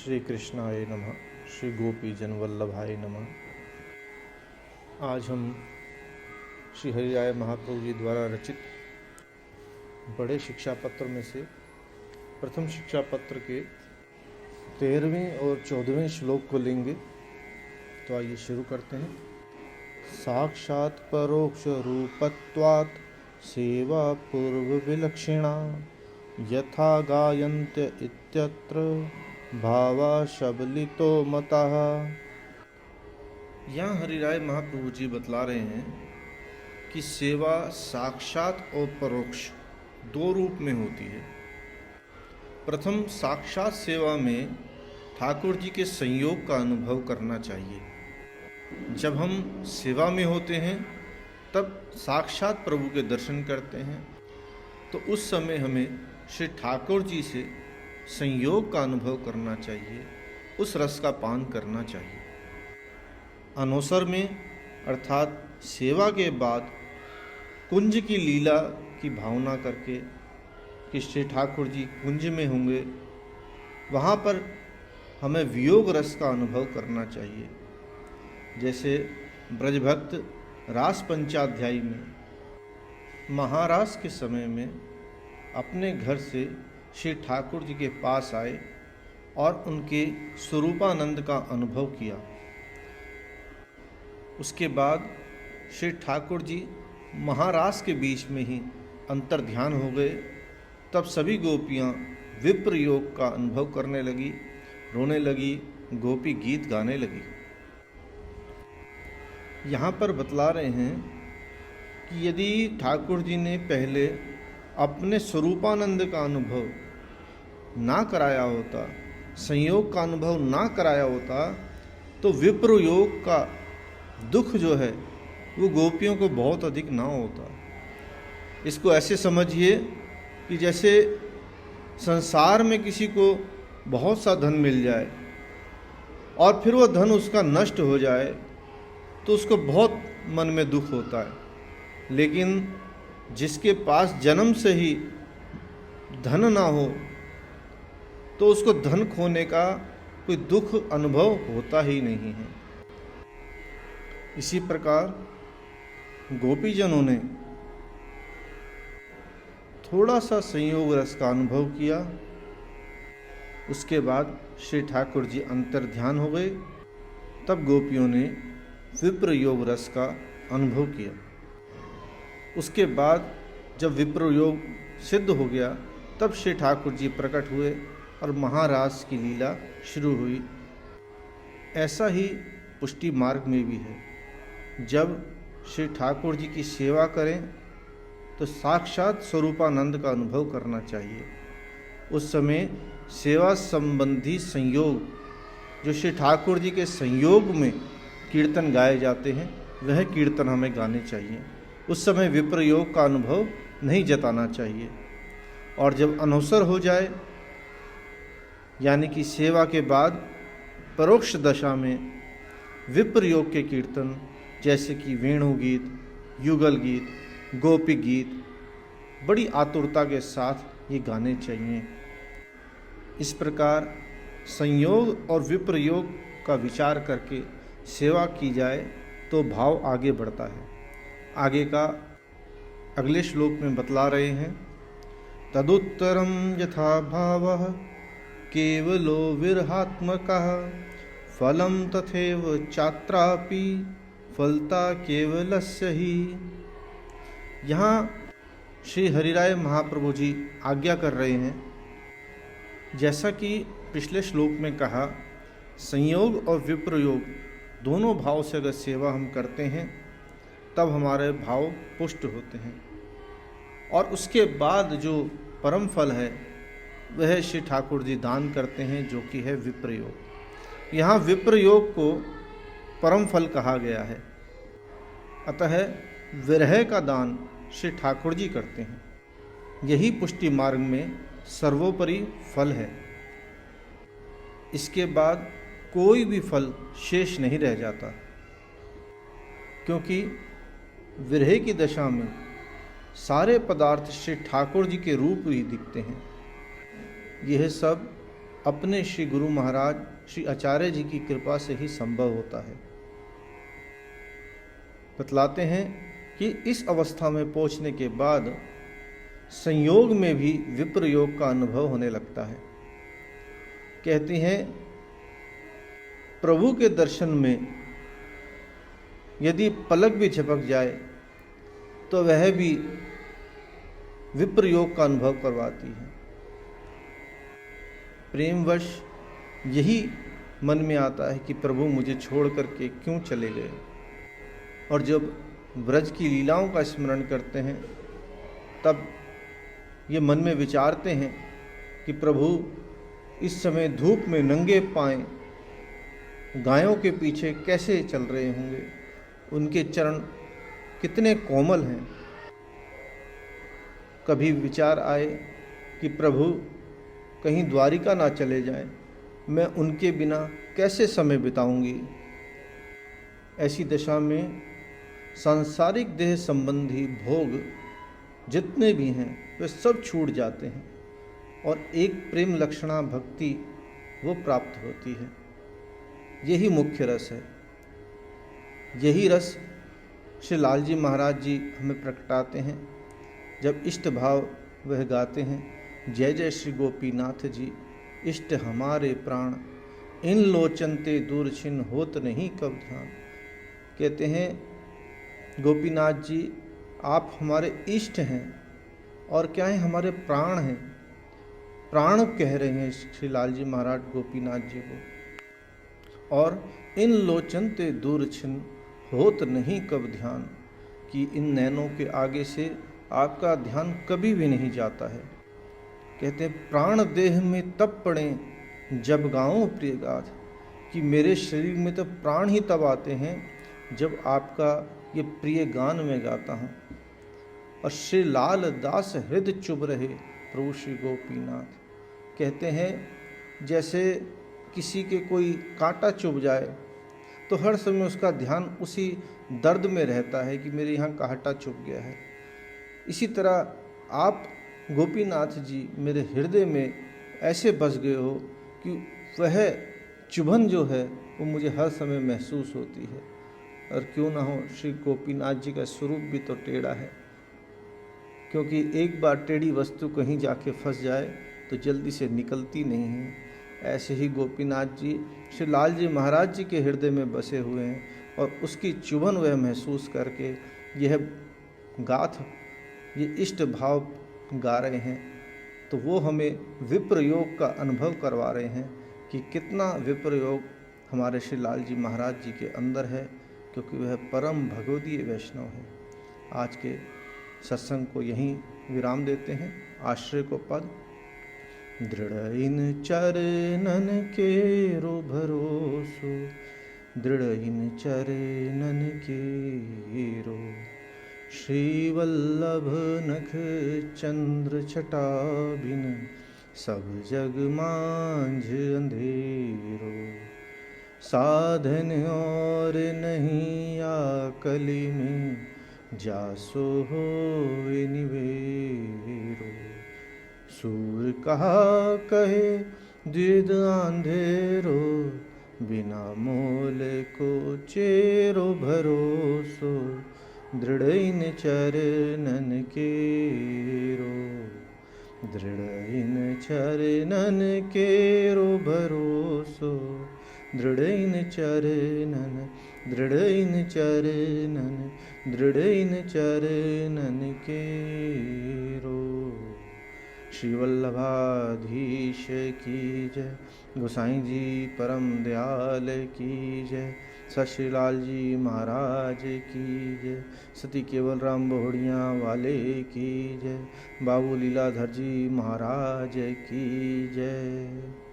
श्री कृष्णाय नमः। श्री गोपी जन वल्लभाय नमः। आज हम श्री हरिराय महाप्रभु जी द्वारा रचित बड़े शिक्षा पत्र में से प्रथम शिक्षा पत्र के 13वें और 14वें श्लोक को लेंगे। तो आइए शुरू करते हैं। साक्षात् परोक्ष रूपत्वात् सेवा पूर्व विलक्षणा यथा गायन्त्य इत्यत्र भावा शबलितो मतः। यहाँ हरिराय महाप्रभु जी बतला रहे हैं कि सेवा साक्षात और परोक्ष दो रूप में होती है। प्रथम साक्षात सेवा में ठाकुर जी के संयोग का अनुभव करना चाहिए। जब हम सेवा में होते हैं तब साक्षात प्रभु के दर्शन करते हैं, तो उस समय हमें श्री ठाकुर जी से संयोग का अनुभव करना चाहिए, उस रस का पान करना चाहिए। अनवसर में अर्थात सेवा के बाद कुंज की लीला की भावना करके कि श्री ठाकुर जी कुंज में होंगे, वहाँ पर हमें वियोग रस का अनुभव करना चाहिए। जैसे ब्रजभक्त रास पंचाध्यायी में महारास के समय में अपने घर से श्री ठाकुर जी के पास आए और उनके स्वरूपानंद का अनुभव किया। उसके बाद श्री ठाकुर जी महारास के बीच में ही अंतर ध्यान हो गए। तब सभी गोपियाँ विप्र योग का अनुभव करने लगी, रोने लगी, गोपी गीत गाने लगी। यहाँ पर बतला रहे हैं कि यदि ठाकुर जी ने पहले अपने स्वरूपानंद का अनुभव ना कराया होता, संयोग का अनुभव ना कराया होता, तो विप्र योग का दुख जो है वो गोपियों को बहुत अधिक ना होता। इसको ऐसे समझिए कि जैसे संसार में किसी को बहुत सा धन मिल जाए और फिर वो धन उसका नष्ट हो जाए तो उसको बहुत मन में दुख होता है। लेकिन जिसके पास जन्म से ही धन ना हो तो उसको धन खोने का कोई दुख अनुभव होता ही नहीं है। इसी प्रकार गोपीजनों ने थोड़ा सा संयोग रस का अनुभव किया। उसके बाद श्री ठाकुर जी अंतर ध्यान हो गए। तब गोपियों ने विप्र योग रस का अनुभव किया। उसके बाद जब विप्र योग सिद्ध हो गया तब श्री ठाकुर जी प्रकट हुए और महारास की लीला शुरू हुई। ऐसा ही पुष्टि मार्ग में भी है। जब श्री ठाकुर जी की सेवा करें तो साक्षात स्वरूपानंद का अनुभव करना चाहिए। उस समय सेवा संबंधी संयोग जो श्री ठाकुर जी के संयोग में कीर्तन गाए जाते हैं, वह कीर्तन हमें गाने चाहिए। उस समय विप्र योग का अनुभव नहीं जताना चाहिए। और जब अनवसर हो जाए, यानी कि सेवा के बाद परोक्ष दशा में विप्र योग के कीर्तन जैसे कि वेणु गीत, युगल गीत, गोपी गीत बड़ी आतुरता के साथ ये गाने चाहिए। इस प्रकार संयोग और विप्र योग का विचार करके सेवा की जाए तो भाव आगे बढ़ता है। आगे का अगले श्लोक में बतला रहे हैं, तदुत्तरम यथा भावः केवलो विरहात्मकः फलं तथैव चात्रापि फलता केवलस्य ही। यहाँ श्री हरिराय महाप्रभु जी आज्ञा कर रहे हैं, जैसा कि पिछले श्लोक में कहा, संयोग और विप्र योग दोनों भाव से अगर सेवा हम करते हैं तब हमारे भाव पुष्ट होते हैं। और उसके बाद जो परम फल है वह श्री ठाकुर जी दान करते हैं, जो कि है विप्र योग। यहाँ विप्र योग को परम फल कहा गया है। अतः विरह का दान श्री ठाकुर जी करते हैं। यही पुष्टि मार्ग में सर्वोपरि फल है। इसके बाद कोई भी फल शेष नहीं रह जाता, क्योंकि विरह की दशा में सारे पदार्थ श्री ठाकुर जी के रूप ही दिखते हैं। यह सब अपने श्री गुरु महाराज श्री आचार्य जी की कृपा से ही संभव होता है। बतलाते हैं कि इस अवस्था में पहुंचने के बाद संयोग में भी विप्र योग का अनुभव होने लगता है। कहते हैं प्रभु के दर्शन में यदि पलक भी झपक जाए तो वह भी विप्र योग का अनुभव करवाती है। प्रेमवश यही मन में आता है कि प्रभु मुझे छोड़ करके क्यों चले गए। और जब ब्रज की लीलाओं का स्मरण करते हैं तब ये मन में विचारते हैं कि प्रभु इस समय धूप में नंगे पांव गायों के पीछे कैसे चल रहे होंगे, उनके चरण कितने कोमल हैं। कभी विचार आए कि प्रभु कहीं द्वारिका ना चले जाएं, मैं उनके बिना कैसे समय बिताऊंगी। ऐसी दशा में सांसारिक देह संबंधी भोग जितने भी हैं वे सब छूट जाते हैं और एक प्रेम लक्षणा भक्ति वो प्राप्त होती है। यही मुख्य रस है। यही रस श्री लाल जी महाराज जी हमें प्रकटाते हैं जब इष्ट भाव वह गाते हैं, जय जय श्री गोपीनाथ जी इष्ट हमारे प्राण, इन लोचन ते दूर छिन होत नहीं कब ध्यान। कहते हैं गोपीनाथ जी आप हमारे इष्ट हैं और क्या है, हमारे प्राण हैं। प्राण कह रहे हैं श्री लाल जी महाराज गोपीनाथ जी को। और इन लोचन ते दूर छिन होत नहीं कब ध्यान, कि इन नैनों के आगे से आपका ध्यान कभी भी नहीं जाता है। कहते हैं प्राण देह में तब पड़े जब गाऊं प्रिय गाथ, कि मेरे शरीर में तो प्राण ही तब आते हैं जब आपका ये प्रिय गान में गाता हूँ। और श्री लाल दास हृदय चुभ रहे प्रभु श्री गोपीनाथ। कहते हैं जैसे किसी के कोई कांटा चुभ जाए तो हर समय उसका ध्यान उसी दर्द में रहता है कि मेरे यहाँ कांटा चुभ गया है। इसी तरह आप गोपीनाथ जी मेरे हृदय में ऐसे बस गए हो कि वह चुभन जो है वो मुझे हर समय महसूस होती है। और क्यों ना हो, श्री गोपीनाथ जी का स्वरूप भी तो टेढ़ा है, क्योंकि एक बार टेढ़ी वस्तु कहीं जाके फंस जाए तो जल्दी से निकलती नहीं है। ऐसे ही गोपीनाथ जी श्री लाल जी महाराज जी के हृदय में बसे हुए हैं और उसकी चुभन वह महसूस करके यह गाथ, ये इष्ट भाव गा रहे हैं। तो वो हमें विप्र योग का अनुभव करवा रहे हैं कि कितना विप्र योग हमारे श्री लाल जी महाराज जी के अंदर है, क्योंकि वह परम भगवदीय वैष्णव है। आज के सत्संग को यहीं विराम देते हैं। आश्रय को पद, दृढ़ इन चरणन के रो भरोसो, दृढ़ इन चरणन के रो, श्री वल्लभ नख चंद्र छटा बिन, सब जग मांझ अंधेरो, साधन और नहीं आकली में, जासो होए निवेरो, सूर कहा कहे द्विध आंधेरो, बिना मोल को चेरो भरोसो, दृढ़ इन चरणन के रो, दृढ़ इन चरणन के रो भरोसो, दृढ़ इन चरणन, दृढ़ इन चरणन, दृढ़ इन चरणन के रो। श्री वल्लभाधीश की जय, गोसाई जी परम दयाल की जय, सत श्री लाल जी महाराज की जय, सती केवल राम बोहड़िया वाले की जय, बाबू लीलाधर जी महाराज की जय।